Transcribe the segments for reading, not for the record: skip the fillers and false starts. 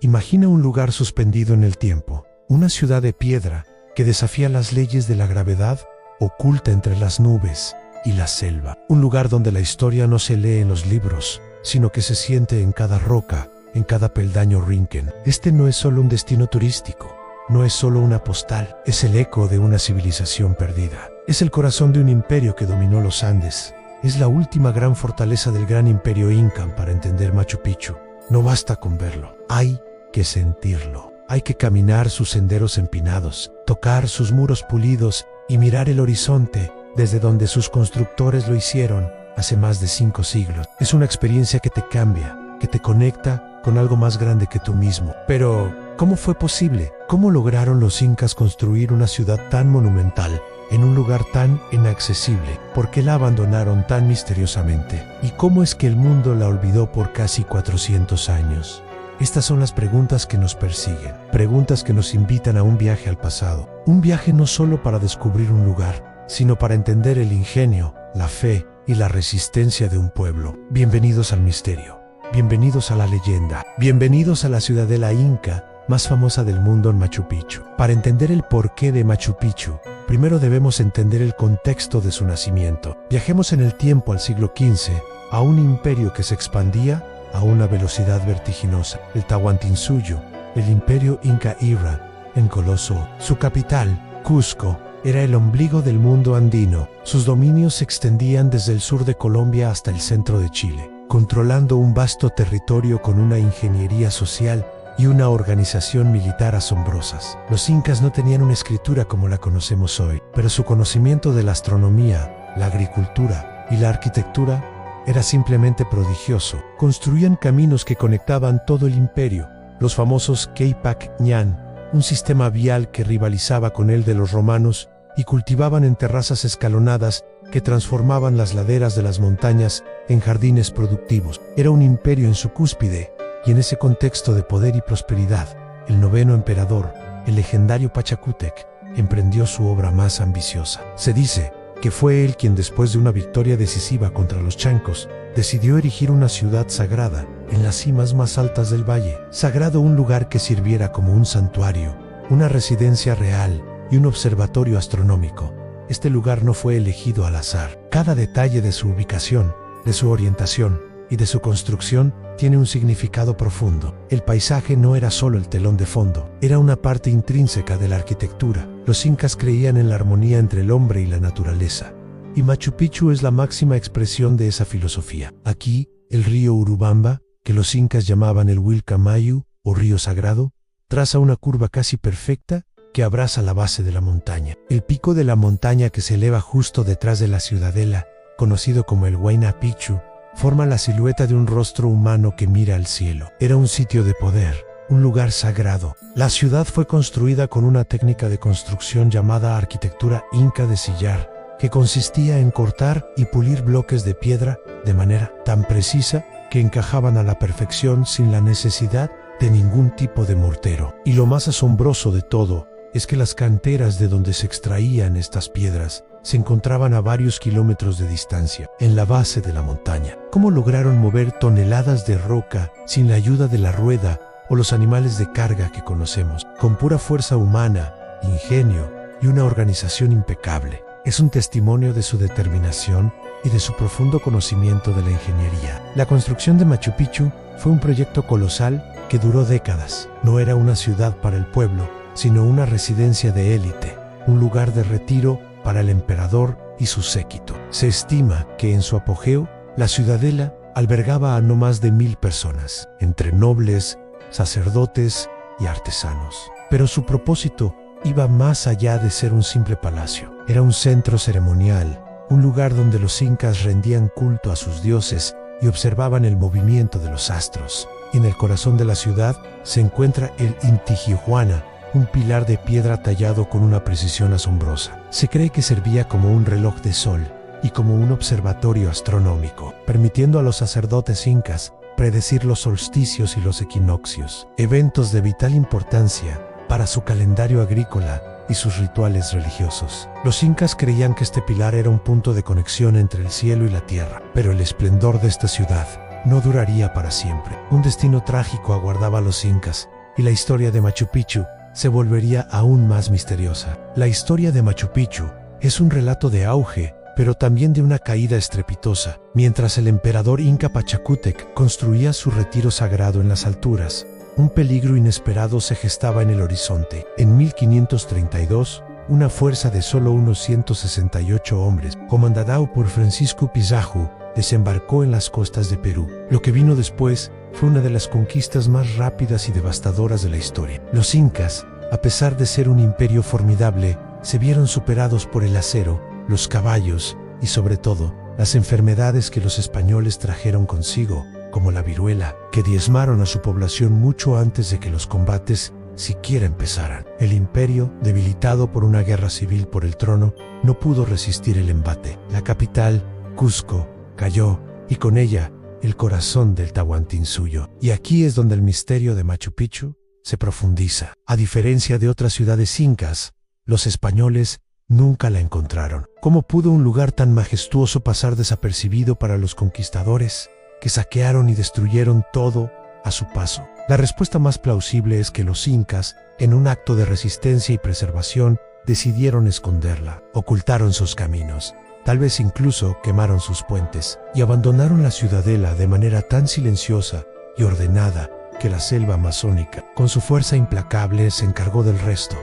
Imagina un lugar suspendido en el tiempo, una ciudad de piedra que desafía las leyes de la gravedad, oculta entre las nubes y la selva. Un lugar donde la historia no se lee en los libros, sino que se siente en cada roca, en cada peldaño rinquen. Este no es solo un destino turístico, no es solo una postal, es el eco de una civilización perdida. Es el corazón de un imperio que dominó los Andes. Es la última gran fortaleza del gran imperio inca. Para entender Machu Picchu, no basta con verlo, hay que sentirlo. Hay que caminar sus senderos empinados, tocar sus muros pulidos y mirar el horizonte desde donde sus constructores lo hicieron hace más de 5 siglos. Es una experiencia que te cambia, que te conecta con algo más grande que tú mismo. Pero, ¿cómo fue posible? ¿Cómo lograron los incas construir una ciudad tan monumental en un lugar tan inaccesible? ¿Por qué la abandonaron tan misteriosamente? ¿Y cómo es que el mundo la olvidó por casi 400 años? Estas son las preguntas que nos persiguen, preguntas que nos invitan a un viaje al pasado. Un viaje no solo para descubrir un lugar, sino para entender el ingenio, la fe y la resistencia de un pueblo. Bienvenidos al misterio, bienvenidos a la leyenda, bienvenidos a la ciudadela inca más famosa del mundo en Machu Picchu. Para entender el porqué de Machu Picchu, primero debemos entender el contexto de su nacimiento. Viajemos en el tiempo al siglo XV, a un imperio que se expandía a una velocidad vertiginosa. El Tahuantinsuyo, el imperio Inca Ira, en Coloso. Su capital, Cusco, era el ombligo del mundo andino. Sus dominios se extendían desde el sur de Colombia hasta el centro de Chile, controlando un vasto territorio con una ingeniería social y una organización militar asombrosas. Los incas no tenían una escritura como la conocemos hoy, pero su conocimiento de la astronomía, la agricultura y la arquitectura era simplemente prodigioso. Construían caminos que conectaban todo el imperio, los famosos Capac Ñan, un sistema vial que rivalizaba con el de los romanos, y cultivaban en terrazas escalonadas que transformaban las laderas de las montañas en jardines productivos. Era un imperio en su cúspide, y en ese contexto de poder y prosperidad, el 9º emperador, el legendario Pachacútec, emprendió su obra más ambiciosa. Se dice que fue él quien, después de una victoria decisiva contra los chancos, decidió erigir una ciudad sagrada en las cimas más altas del valle. Sagrado, un lugar que sirviera como un santuario, una residencia real y un observatorio astronómico. Este lugar no fue elegido al azar. Cada detalle de su ubicación, de su orientación y de su construcción tiene un significado profundo. El paisaje no era solo el telón de fondo, era una parte intrínseca de la arquitectura. Los incas creían en la armonía entre el hombre y la naturaleza, y Machu Picchu es la máxima expresión de esa filosofía. Aquí, el río Urubamba, que los incas llamaban el Vilcamayu o río sagrado, traza una curva casi perfecta que abraza la base de la montaña. El pico de la montaña, que se eleva justo detrás de la ciudadela, conocido como el Huayna Picchu, forma la silueta de un rostro humano que mira al cielo. Era un sitio de poder, un lugar sagrado. La ciudad fue construida con una técnica de construcción llamada arquitectura inca de sillar, que consistía en cortar y pulir bloques de piedra de manera tan precisa que encajaban a la perfección sin la necesidad de ningún tipo de mortero. Y lo más asombroso de todo es que las canteras de donde se extraían estas piedras se encontraban a varios kilómetros de distancia, en la base de la montaña. ¿Cómo lograron mover toneladas de roca sin la ayuda de la rueda o los animales de carga que conocemos? Con pura fuerza humana, ingenio y una organización impecable. Es un testimonio de su determinación y de su profundo conocimiento de la ingeniería. La construcción de Machu Picchu fue un proyecto colosal que duró décadas. No era una ciudad para el pueblo, sino una residencia de élite, un lugar de retiro para el emperador y su séquito. Se estima que en su apogeo, la ciudadela albergaba a no más de 1000 personas, entre nobles, sacerdotes y artesanos. Pero su propósito iba más allá de ser un simple palacio. Era un centro ceremonial, un lugar donde los incas rendían culto a sus dioses y observaban el movimiento de los astros. Y en el corazón de la ciudad se encuentra el Intihuatana, un pilar de piedra tallado con una precisión asombrosa. Se cree que servía como un reloj de sol y como un observatorio astronómico, permitiendo a los sacerdotes incas predecir los solsticios y los equinoccios, eventos de vital importancia para su calendario agrícola y sus rituales religiosos. Los incas creían que este pilar era un punto de conexión entre el cielo y la tierra, pero el esplendor de esta ciudad no duraría para siempre. Un destino trágico aguardaba a los incas, y la historia de Machu Picchu se volvería aún más misteriosa. La historia de Machu Picchu es un relato de auge, pero también de una caída estrepitosa. Mientras el emperador inca Pachacútec construía su retiro sagrado en las alturas, un peligro inesperado se gestaba en el horizonte. En 1532, una fuerza de solo unos 168 hombres, comandada por Francisco Pizarro, desembarcó en las costas de Perú. Lo que vino después fue una de las conquistas más rápidas y devastadoras de la historia. Los incas, a pesar de ser un imperio formidable, se vieron superados por el acero, los caballos y sobre todo, las enfermedades que los españoles trajeron consigo, como la viruela, que diezmaron a su población mucho antes de que los combates siquiera empezaran. El imperio, debilitado por una guerra civil por el trono, no pudo resistir el embate. La capital, Cusco, cayó, y con ella, el corazón del Tahuantinsuyo. Y aquí es donde el misterio de Machu Picchu se profundiza. A diferencia de otras ciudades incas, los españoles nunca la encontraron. ¿Cómo pudo un lugar tan majestuoso pasar desapercibido para los conquistadores, que saquearon y destruyeron todo a su paso? La respuesta más plausible es que los incas, en un acto de resistencia y preservación, decidieron esconderla, ocultaron sus caminos, tal vez incluso quemaron sus puentes, y abandonaron la ciudadela de manera tan silenciosa y ordenada que la selva amazónica, con su fuerza implacable, se encargó del resto.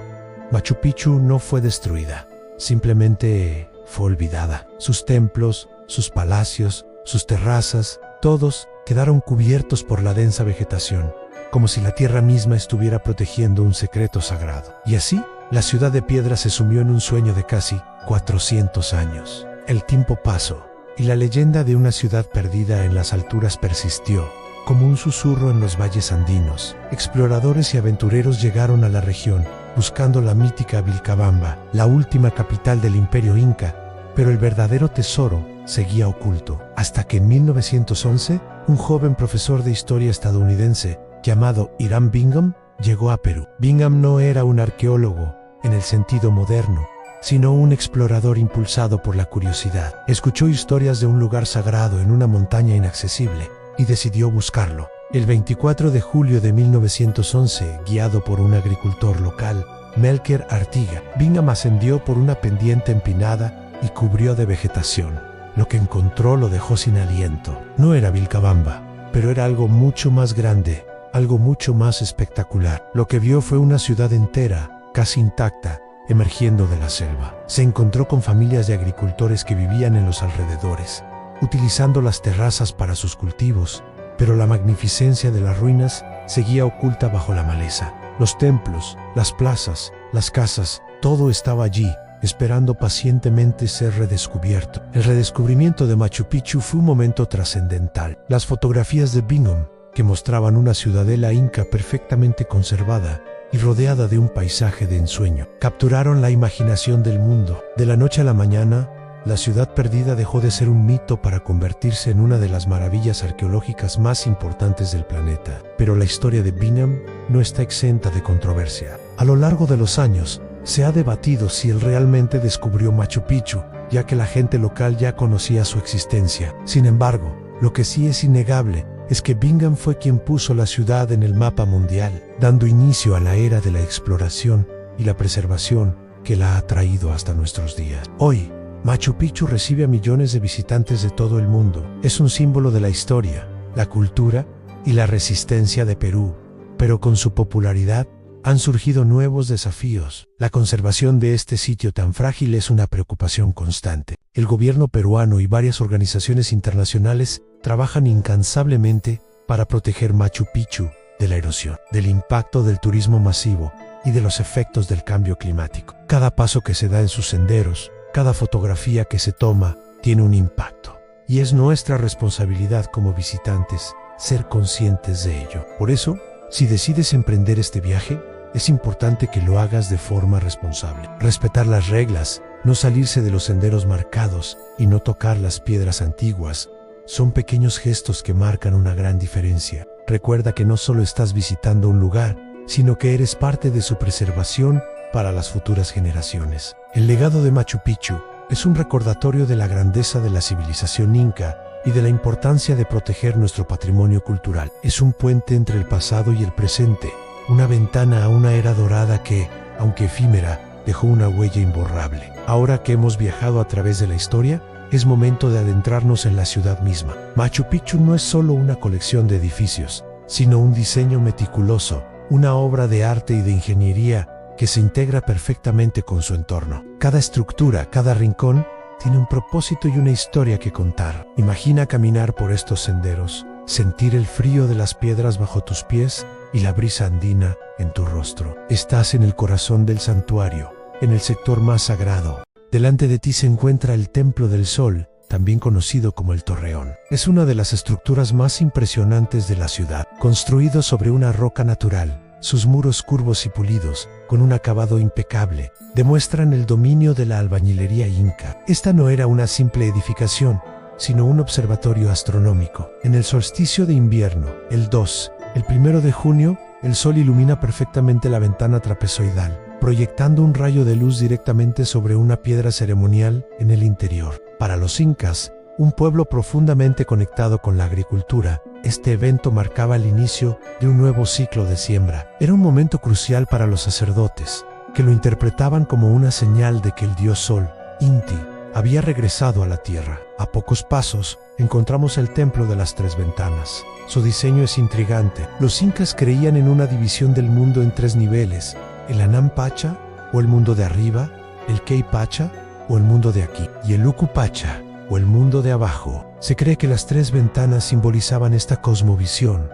Machu Picchu no fue destruida, simplemente fue olvidada. Sus templos, sus palacios, sus terrazas, todos quedaron cubiertos por la densa vegetación, como si la tierra misma estuviera protegiendo un secreto sagrado. Y así, la ciudad de piedra se sumió en un sueño de casi 400 años. El tiempo pasó, y la leyenda de una ciudad perdida en las alturas persistió, como un susurro en los valles andinos. Exploradores y aventureros llegaron a la región, buscando la mítica Vilcabamba, la última capital del imperio inca, pero el verdadero tesoro seguía oculto, hasta que en 1911, un joven profesor de historia estadounidense, llamado Hiram Bingham, llegó a Perú. Bingham no era un arqueólogo, en el sentido moderno, sino un explorador impulsado por la curiosidad. Escuchó historias de un lugar sagrado en una montaña inaccesible, y decidió buscarlo. El 24 de julio de 1911, guiado por un agricultor local, Melker Artiga, Bingham ascendió por una pendiente empinada y cubrió de vegetación. Lo que encontró lo dejó sin aliento. No era Vilcabamba, pero era algo mucho más grande, algo mucho más espectacular. Lo que vio fue una ciudad entera, casi intacta, emergiendo de la selva. Se encontró con familias de agricultores que vivían en los alrededores, utilizando las terrazas para sus cultivos, pero la magnificencia de las ruinas seguía oculta bajo la maleza. Los templos, las plazas, las casas, todo estaba allí, esperando pacientemente ser redescubierto. El redescubrimiento de Machu Picchu fue un momento trascendental. Las fotografías de Bingham, que mostraban una ciudadela inca perfectamente conservada y rodeada de un paisaje de ensueño, capturaron la imaginación del mundo. De la noche a la mañana, la ciudad perdida dejó de ser un mito para convertirse en una de las maravillas arqueológicas más importantes del planeta. Pero la historia de Bingham no está exenta de controversia. A lo largo de los años, se ha debatido si él realmente descubrió Machu Picchu, ya que la gente local ya conocía su existencia. Sin embargo, lo que sí es innegable es que Bingham fue quien puso la ciudad en el mapa mundial, dando inicio a la era de la exploración y la preservación que la ha traído hasta nuestros días. Hoy, Machu Picchu recibe a millones de visitantes de todo el mundo. Es un símbolo de la historia, la cultura y la resistencia de Perú, pero con su popularidad han surgido nuevos desafíos. La conservación de este sitio tan frágil es una preocupación constante. El gobierno peruano y varias organizaciones internacionales trabajan incansablemente para proteger Machu Picchu de la erosión, del impacto del turismo masivo y de los efectos del cambio climático. Cada paso que se da en sus senderos, cada fotografía que se toma, tiene un impacto. Y es nuestra responsabilidad como visitantes ser conscientes de ello. Por eso, si decides emprender este viaje, es importante que lo hagas de forma responsable. Respetar las reglas, no salirse de los senderos marcados y no tocar las piedras antiguas son pequeños gestos que marcan una gran diferencia. Recuerda que no solo estás visitando un lugar, sino que eres parte de su preservación para las futuras generaciones. El legado de Machu Picchu es un recordatorio de la grandeza de la civilización inca y de la importancia de proteger nuestro patrimonio cultural. Es un puente entre el pasado y el presente, una ventana a una era dorada que, aunque efímera, dejó una huella imborrable. Ahora que hemos viajado a través de la historia, es momento de adentrarnos en la ciudad misma. Machu Picchu no es solo una colección de edificios, sino un diseño meticuloso, una obra de arte y de ingeniería que se integra perfectamente con su entorno. Cada estructura, cada rincón, tiene un propósito y una historia que contar. Imagina caminar por estos senderos, sentir el frío de las piedras bajo tus pies y la brisa andina en tu rostro. Estás en el corazón del santuario, en el sector más sagrado. Delante de ti se encuentra el Templo del Sol, también conocido como el Torreón. Es una de las estructuras más impresionantes de la ciudad, construido sobre una roca natural. Sus muros curvos y pulidos, con un acabado impecable, demuestran el dominio de la albañilería inca. Esta no era una simple edificación, sino un observatorio astronómico. En el solsticio de invierno, el 1 de junio, el sol ilumina perfectamente la ventana trapezoidal, proyectando un rayo de luz directamente sobre una piedra ceremonial en el interior. Para los incas, un pueblo profundamente conectado con la agricultura, este evento marcaba el inicio de un nuevo ciclo de siembra. Era un momento crucial para los sacerdotes, que lo interpretaban como una señal de que el dios Sol, Inti, había regresado a la tierra. A pocos pasos, encontramos el Templo de las Tres Ventanas. Su diseño es intrigante. Los incas creían en una división del mundo en 3 niveles: el Anam Pacha, o el mundo de arriba, el Key Pacha, o el mundo de aquí, y el Uku Pacha, o el mundo de abajo. Se cree que las 3 ventanas simbolizaban esta cosmovisión,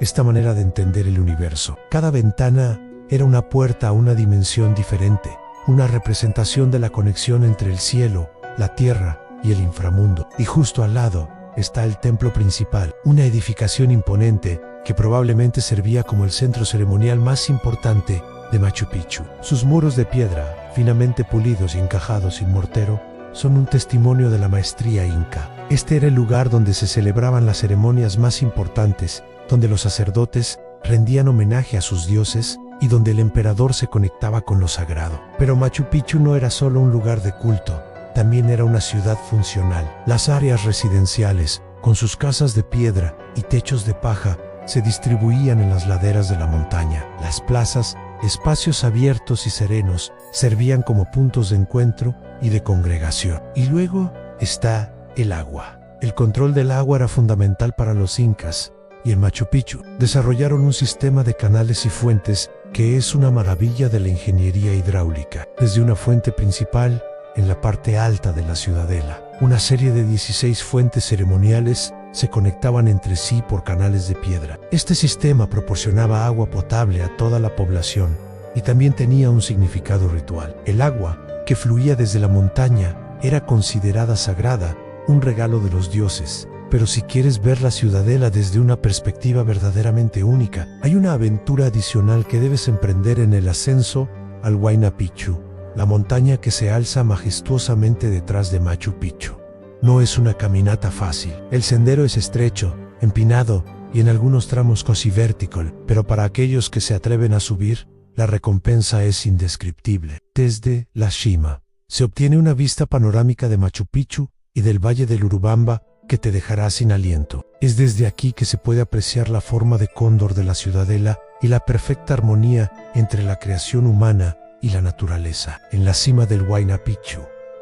esta manera de entender el universo. Cada ventana era una puerta a una dimensión diferente, una representación de la conexión entre el cielo, la tierra y el inframundo. Y justo al lado está el templo principal, una edificación imponente que probablemente servía como el centro ceremonial más importante de Machu Picchu. Sus muros de piedra, finamente pulidos y encajados sin mortero, son un testimonio de la maestría inca. Este era el lugar donde se celebraban las ceremonias más importantes, donde los sacerdotes rendían homenaje a sus dioses y donde el emperador se conectaba con lo sagrado. Pero Machu Picchu no era solo un lugar de culto, también era una ciudad funcional. Las áreas residenciales, con sus casas de piedra y techos de paja, se distribuían en las laderas de la montaña. Las plazas, espacios abiertos y serenos, servían como puntos de encuentro y de congregación. Y luego está el agua. El control del agua era fundamental para los incas, y en Machu Picchu desarrollaron un sistema de canales y fuentes que es una maravilla de la ingeniería hidráulica. Desde una fuente principal, en la parte alta de la ciudadela, una serie de 16 fuentes ceremoniales se conectaban entre sí por canales de piedra. Este sistema proporcionaba agua potable a toda la población y también tenía un significado ritual. El agua, que fluía desde la montaña, era considerada sagrada, un regalo de los dioses. Pero si quieres ver la ciudadela desde una perspectiva verdaderamente única, hay una aventura adicional que debes emprender en el ascenso al Huayna Picchu, la montaña que se alza majestuosamente detrás de Machu Picchu. No es una caminata fácil. El sendero es estrecho, empinado y en algunos tramos casi vertical, pero para aquellos que se atreven a subir, la recompensa es indescriptible. Desde la cima se obtiene una vista panorámica de Machu Picchu y del Valle del Urubamba que te dejará sin aliento. Es desde aquí que se puede apreciar la forma de cóndor de la ciudadela y la perfecta armonía entre la creación humana y la naturaleza. En la cima del Huayna Picchu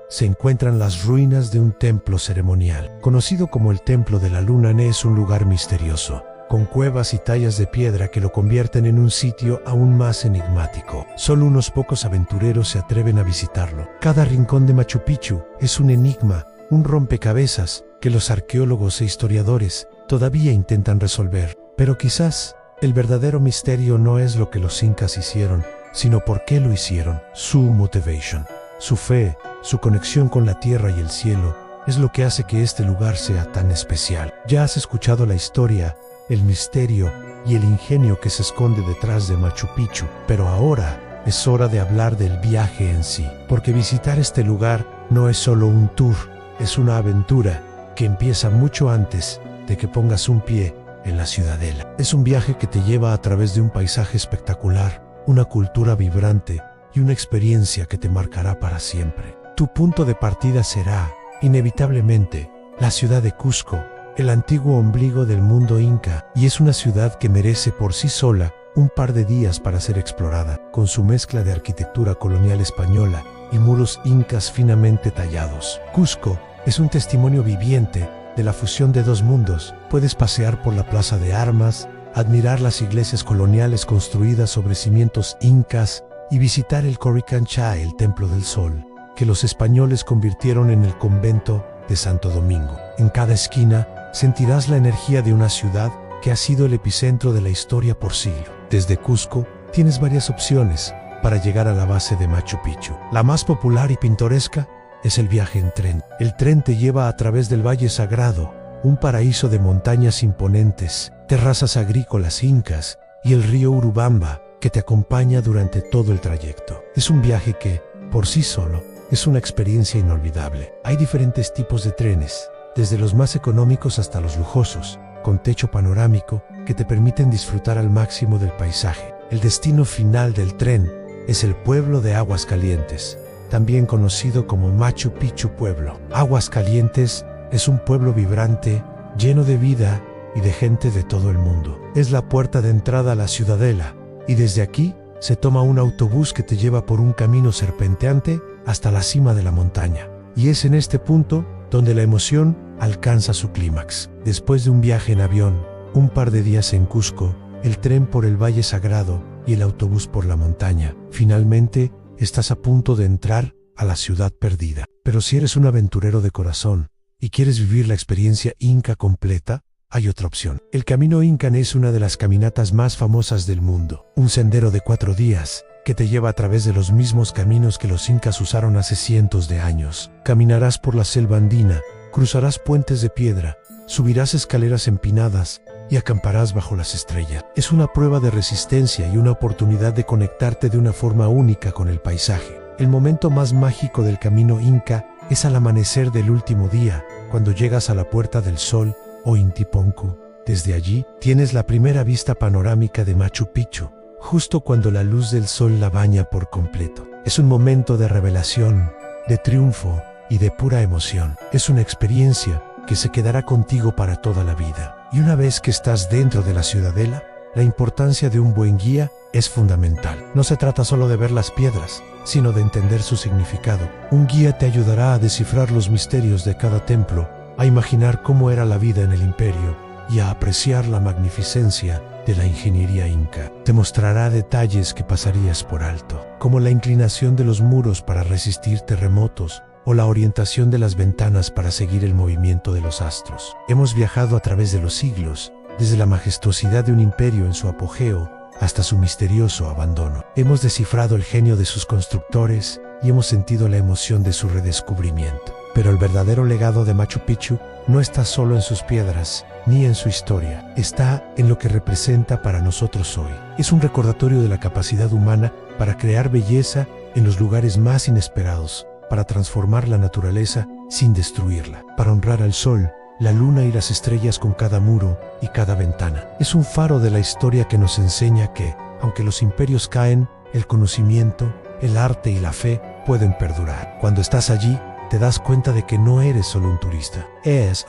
se encuentran las ruinas de un templo ceremonial. Conocido como el Templo de la Luna, es un lugar misterioso, con cuevas y tallas de piedra que lo convierten en un sitio aún más enigmático. Solo unos pocos aventureros se atreven a visitarlo. Cada rincón de Machu Picchu es un enigma, un rompecabezas que los arqueólogos e historiadores todavía intentan resolver. Pero quizás el verdadero misterio no es lo que los incas hicieron, sino por qué lo hicieron. Su motivation, su fe, su conexión con la tierra y el cielo es lo que hace que este lugar sea tan especial. Ya has escuchado la historia, el misterio y el ingenio que se esconde detrás de Machu Picchu, pero ahora es hora de hablar del viaje en sí, porque visitar este lugar no es solo un tour, es una aventura que empieza mucho antes de que pongas un pie en la ciudadela. Es un viaje que te lleva a través de un paisaje espectacular, una cultura vibrante y una experiencia que te marcará para siempre. Tu punto de partida será, inevitablemente, la ciudad de Cusco, el antiguo ombligo del mundo inca, y es una ciudad que merece por sí sola un par de días para ser explorada, con su mezcla de arquitectura colonial española y muros incas finamente tallados. Cusco es un testimonio viviente de la fusión de dos mundos. Puedes pasear por la Plaza de Armas, admirar las iglesias coloniales construidas sobre cimientos incas y visitar el Coricancha, el Templo del Sol, que los españoles convirtieron en el convento de Santo Domingo. En cada esquina sentirás la energía de una ciudad que ha sido el epicentro de la historia por siglos. Desde Cusco tienes varias opciones para llegar a la base de Machu Picchu. La más popular y pintoresca es el viaje en tren. El tren te lleva a través del Valle Sagrado, un paraíso de montañas imponentes, terrazas agrícolas incas y el río Urubamba, que te acompaña durante todo el trayecto. Es un viaje que, por sí solo, es una experiencia inolvidable. Hay diferentes tipos de trenes, desde los más económicos hasta los lujosos, con techo panorámico que te permiten disfrutar al máximo del paisaje. El destino final del tren es el pueblo de Aguascalientes, también conocido como Machu Picchu Pueblo. Aguascalientes es un pueblo vibrante, lleno de vida y de gente de todo el mundo. Es la puerta de entrada a la ciudadela, y desde aquí se toma un autobús que te lleva por un camino serpenteante hasta la cima de la montaña. Y es en este punto donde la emoción alcanza su clímax. Después de un viaje en avión, un par de días en Cusco, el tren por el Valle Sagrado y el autobús por la montaña, finalmente estás a punto de entrar a la ciudad perdida. Pero si eres un aventurero de corazón y quieres vivir la experiencia inca completa, hay otra opción. El Camino Incan es una de las caminatas más famosas del mundo. Un sendero de 4 días que te lleva a través de los mismos caminos que los incas usaron hace cientos de años. Caminarás por la selva andina, cruzarás puentes de piedra, subirás escaleras empinadas y acamparás bajo las estrellas. Es una prueba de resistencia y una oportunidad de conectarte de una forma única con el paisaje. El momento más mágico del camino inca es al amanecer del último día, cuando llegas a la Puerta del Sol o Intiponcu. Desde allí tienes la primera vista panorámica de Machu Picchu, justo cuando la luz del sol la baña por completo. Es un momento de revelación, de triunfo y de pura emoción. Es una experiencia que se quedará contigo para toda la vida. Y una vez que estás dentro de la ciudadela, la importancia de un buen guía es fundamental. No se trata solo de ver las piedras, sino de entender su significado. Un guía te ayudará a descifrar los misterios de cada templo, a imaginar cómo era la vida en el imperio y a apreciar la magnificencia de la ingeniería inca. Te mostrará detalles que pasarías por alto, como la inclinación de los muros para resistir terremotos o la orientación de las ventanas para seguir el movimiento de los astros. Hemos viajado a través de los siglos, desde la majestuosidad de un imperio en su apogeo hasta su misterioso abandono. Hemos descifrado el genio de sus constructores y hemos sentido la emoción de su redescubrimiento. Pero el verdadero legado de Machu Picchu no está solo en sus piedras ni en su historia, está en lo que representa para nosotros hoy. Es un recordatorio de la capacidad humana para crear belleza en los lugares más inesperados, para transformar la naturaleza sin destruirla, para honrar al sol, la luna y las estrellas con cada muro y cada ventana. Es un faro de la historia que nos enseña que, aunque los imperios caen, el conocimiento, el arte y la fe pueden perdurar. Cuando estás allí, te das cuenta de que no eres solo un turista. Eres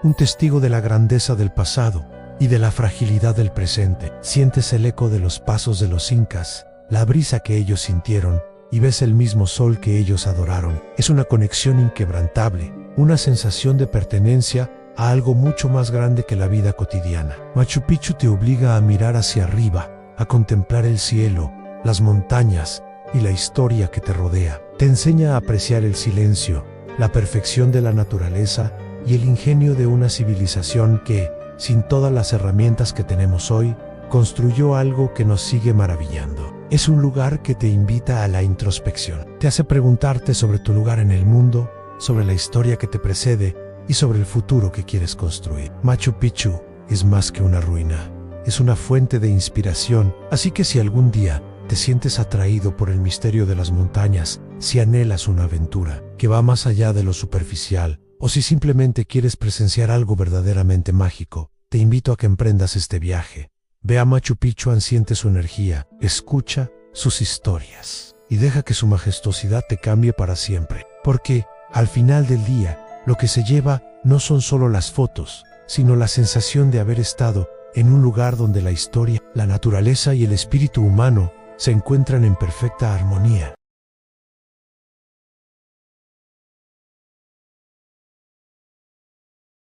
un testigo de la grandeza del pasado y de la fragilidad del presente. Sientes el eco de los pasos de los incas, la brisa que ellos sintieron, y ves el mismo sol que ellos adoraron. Es una conexión inquebrantable, una sensación de pertenencia a algo mucho más grande que la vida cotidiana. Machu Picchu te obliga a mirar hacia arriba, a contemplar el cielo, las montañas y la historia que te rodea. Te enseña a apreciar el silencio, la perfección de la naturaleza y el ingenio de una civilización que, sin todas las herramientas que tenemos hoy, construyó algo que nos sigue maravillando. Es un lugar que te invita a la introspección. Te hace preguntarte sobre tu lugar en el mundo, sobre la historia que te precede y sobre el futuro que quieres construir. Machu Picchu es más que una ruina, es una fuente de inspiración, así que si algún día te sientes atraído por el misterio de las montañas, si anhelas una aventura que va más allá de lo superficial, o si simplemente quieres presenciar algo verdaderamente mágico, te invito a que emprendas este viaje. Ve a Machu Picchu, siente su energía, escucha sus historias y deja que su majestuosidad te cambie para siempre. Porque, al final del día, lo que se lleva no son solo las fotos, sino la sensación de haber estado en un lugar donde la historia, la naturaleza y el espíritu humano se encuentran en perfecta armonía.